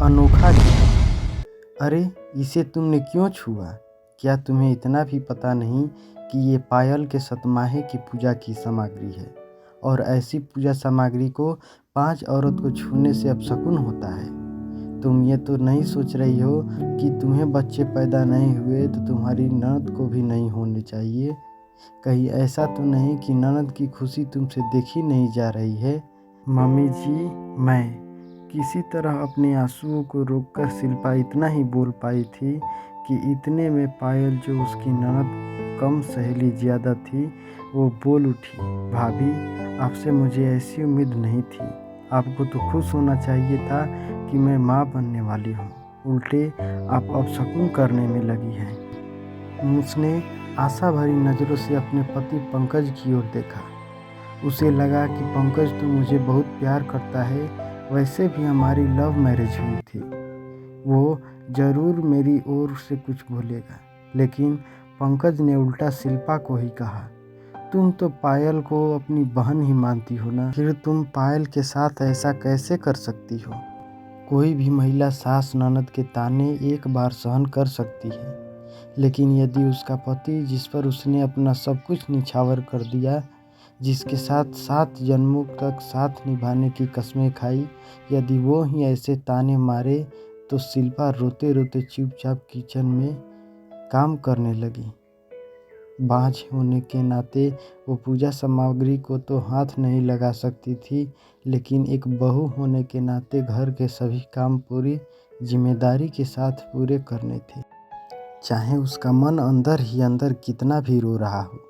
अनोखा गिफ्ट। अरे इसे तुमने क्यों छुआ? क्या तुम्हें इतना भी पता नहीं कि ये पायल के सतमाहे की पूजा की सामग्री है और ऐसी पूजा सामग्री को 5 औरत को छूने से अपशकुन होता है। तुम ये तो नहीं सोच रही हो कि तुम्हें बच्चे पैदा नहीं हुए तो तुम्हारी ननद को भी नहीं होने चाहिए। कहीं ऐसा तो नहीं कि ननद की खुशी तुमसे देखी नहीं जा रही है? मम्मी जी, मैं किसी तरह अपने आंसुओं को रोककर शिल्पा इतना ही बोल पाई थी कि इतने में पायल, जो उसकी ननद कम सहेली ज़्यादा थी, वो बोल उठी, भाभी, आपसे मुझे ऐसी उम्मीद नहीं थी। आपको तो खुश होना चाहिए था कि मैं माँ बनने वाली हूँ, उल्टे आप अपशकुन करने में लगी हैं। उसने आशा भरी नज़रों से अपने पति पंकज की ओर देखा। उसे लगा कि पंकज तो मुझे बहुत प्यार करता है, वैसे भी हमारी लव मैरिज हुई थी, वो ज़रूर मेरी ओर से कुछ बोलेगा। लेकिन पंकज ने उल्टा शिल्पा को ही कहा, तुम तो पायल को अपनी बहन ही मानती हो ना, फिर तुम पायल के साथ ऐसा कैसे कर सकती हो? कोई भी महिला सास ननद के ताने एक बार सहन कर सकती है, लेकिन यदि उसका पति, जिस पर उसने अपना सब कुछ निछावर कर दिया, जिसके साथ 7 जन्मों तक साथ निभाने की कस्में खाई, यदि वो ही ऐसे ताने मारे, तो शिल्पा रोते रोते चुपचाप किचन में काम करने लगी। बाँझ होने के नाते वो पूजा सामग्री को तो हाथ नहीं लगा सकती थी, लेकिन एक बहू होने के नाते घर के सभी काम पूरी जिम्मेदारी के साथ पूरे करने थे, चाहे उसका मन अंदर ही अंदर कितना भी रो रहा हो।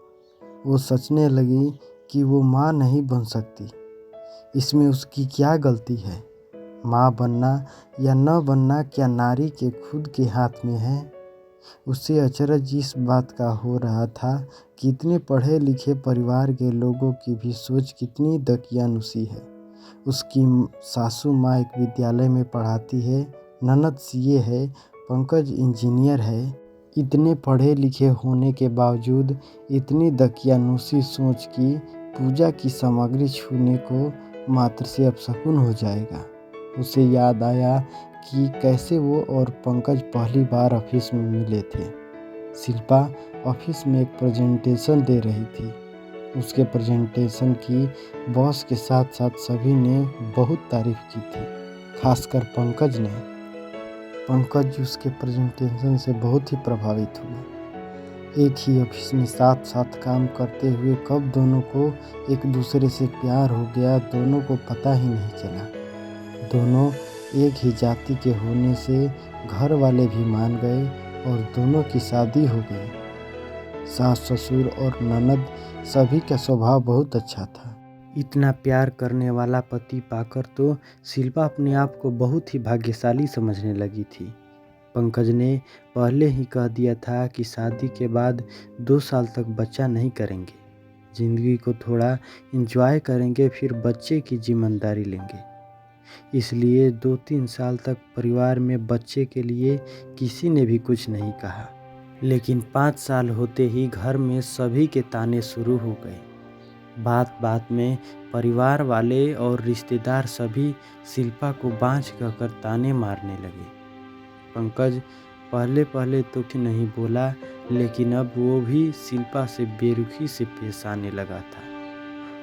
वो सोचने लगी कि वो माँ नहीं बन सकती, इसमें उसकी क्या गलती है? माँ बनना या न बनना क्या नारी के खुद के हाथ में है? उससे अचरज इस बात का हो रहा था कि इतने पढ़े लिखे परिवार के लोगों की भी सोच कितनी दकियानुसी है। उसकी सासू माँ एक विद्यालय में पढ़ाती है, ननद सीए है, पंकज इंजीनियर है। इतने पढ़े लिखे होने के बावजूद इतनी दकियानुसी सोच की पूजा की सामग्री छूने को मात्र से अपशकुन हो जाएगा। उसे याद आया कि कैसे वो और पंकज पहली बार ऑफिस में मिले थे। शिल्पा ऑफिस में एक प्रेजेंटेशन दे रही थी। उसके प्रेजेंटेशन की बॉस के साथ साथ सभी ने बहुत तारीफ की थी, खासकर पंकज ने। पंकज उसके प्रेजेंटेशन से बहुत ही प्रभावित हुए। एक ही ऑफिस में साथ साथ काम करते हुए कब दोनों को एक दूसरे से प्यार हो गया, दोनों को पता ही नहीं चला। दोनों एक ही जाति के होने से घर वाले भी मान गए और दोनों की शादी हो गई। सास ससुर और ननद सभी का स्वभाव बहुत अच्छा था। इतना प्यार करने वाला पति पाकर तो शिल्पा अपने आप को बहुत ही भाग्यशाली समझने लगी थी। पंकज ने पहले ही कह दिया था कि शादी के बाद 2 साल तक बच्चा नहीं करेंगे, जिंदगी को थोड़ा एंजॉय करेंगे, फिर बच्चे की जिम्मेदारी लेंगे। इसलिए 2-3 साल तक परिवार में बच्चे के लिए किसी ने भी कुछ नहीं कहा। लेकिन 5 साल होते ही घर में सभी के ताने शुरू हो गए। बात बात में परिवार वाले और रिश्तेदार सभी शिल्पा को बाँझ कहकर ताने मारने लगे। पंकज पहले पहले तो नहीं बोला, लेकिन अब वो भी शिल्पा से बेरुखी से पेश आने लगा था।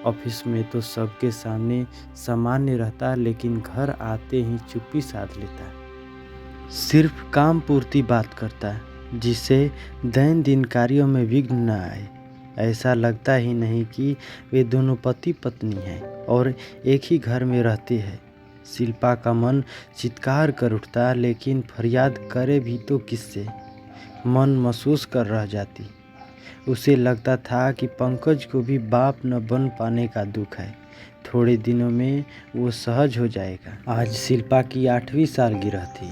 ऑफिस में तो सबके सामने सामान्य रहता, लेकिन घर आते ही चुप्पी साध लेता। सिर्फ काम पूर्ति बात करता, जिससे दैनंदिन कार्यों में विघ्न न आए। ऐसा लगता ही नहीं कि वे दोनों पति पत्नी हैं और एक ही घर में रहते हैं। शिल्पा का मन चित्कार कर उठता, लेकिन फरियाद करे भी तो किससे? मन महसूस कर रह जाती। उसे लगता था कि पंकज को भी बाप न बन पाने का दुख है, थोड़े दिनों में वो सहज हो जाएगा। आज शिल्पा की 8वीं सालगिरह थी।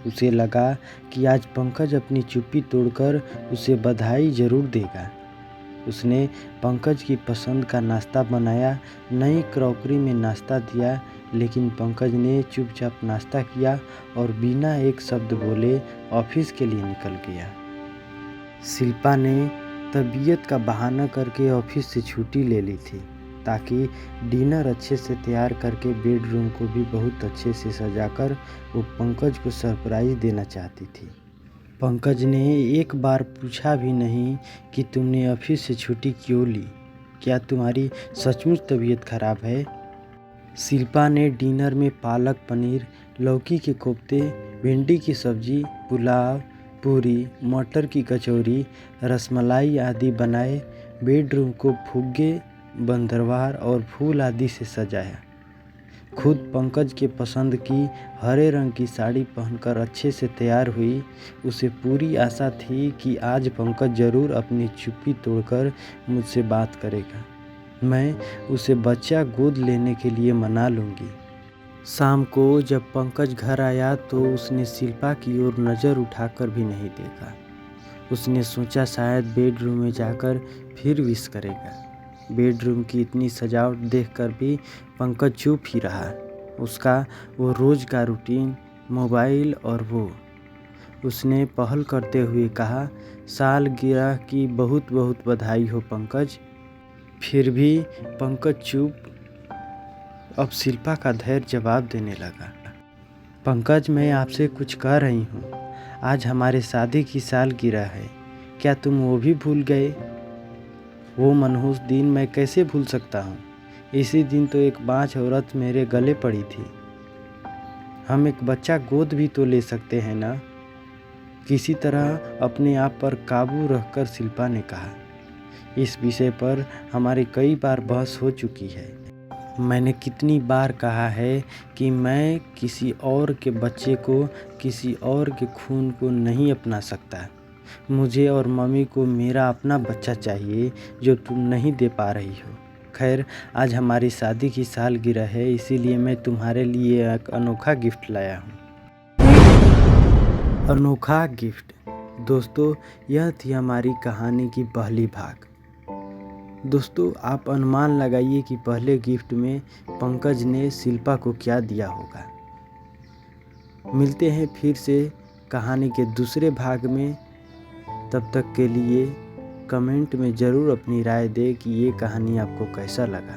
उसे लगा कि आज पंकज अपनी चुप्पी तोड़कर उसे बधाई जरूर देगा। उसने पंकज की पसंद का नाश्ता बनाया, नई क्रॉकरी में नाश्ता दिया, लेकिन पंकज ने चुपचाप नाश्ता किया और बिना एक शब्द बोले ऑफिस के लिए निकल गया। शिल्पा ने तबीयत का बहाना करके ऑफिस से छुट्टी ले ली थी। ताकि डिनर अच्छे से तैयार करके बेडरूम को भी बहुत अच्छे से सजाकर वो पंकज को सरप्राइज़ देना चाहती थी। पंकज ने एक बार पूछा भी नहीं कि तुमने ऑफिस से छुट्टी क्यों ली, क्या तुम्हारी सचमुच तबीयत खराब है? शिल्पा ने डिनर में पालक पनीर, लौकी के कोफ्ते, भिंडी की सब्जी, पुलाव, पूरी, मटर की कचौरी, रसमलाई आदि बनाए। बेडरूम को फुग्गे, बंदरवार और फूल आदि से सजाया। खुद पंकज के पसंद की हरे रंग की साड़ी पहनकर अच्छे से तैयार हुई। उसे पूरी आशा थी कि आज पंकज ज़रूर अपनी चुप्पी तोड़कर मुझसे बात करेगा। मैं उसे बच्चा गोद लेने के लिए मना लूँगी। शाम को जब पंकज घर आया तो उसने शिल्पा की ओर नज़र उठाकर भी नहीं देखा। उसने सोचा शायद बेडरूम में जाकर फिर विश करेगा। बेडरूम की इतनी सजावट देखकर भी पंकज चुप ही रहा। उसका वो रोज़ का रूटीन, मोबाइल और वो। उसने पहल करते हुए कहा, सालगिरह की बहुत बहुत बधाई हो पंकज। फिर भी पंकज चुप। अब शिल्पा का धैर्य जवाब देने लगा। पंकज, मैं आपसे कुछ कह रही हूँ। आज हमारे शादी की सालगिरह है, क्या तुम वो भी भूल गए? वो मनहूस दिन मैं कैसे भूल सकता हूँ? इसी दिन तो एक बाँझ औरत मेरे गले पड़ी थी। हम एक बच्चा गोद भी तो ले सकते हैं ना? किसी तरह अपने आप पर काबू रखकर शिल्पा ने कहा। इस विषय पर हमारी कई बार बहस हो चुकी है। मैंने कितनी बार कहा है कि मैं किसी और के बच्चे को, किसी और के खून को नहीं अपना सकता। मुझे और मम्मी को मेरा अपना बच्चा चाहिए जो तुम नहीं दे पा रही हो। खैर, आज हमारी शादी की सालगिरह है, इसीलिए मैं तुम्हारे लिए एक अनोखा गिफ्ट लाया हूँ। अनोखा गिफ्ट। दोस्तों, यह थी हमारी कहानी की पहली भाग। दोस्तों, आप अनुमान लगाइए कि पहले गिफ्ट में पंकज ने शिल्पा को क्या दिया होगा। मिलते हैं फिर से कहानी के दूसरे भाग में। तब तक के लिए कमेंट में ज़रूर अपनी राय दें कि ये कहानी आपको कैसा लगा।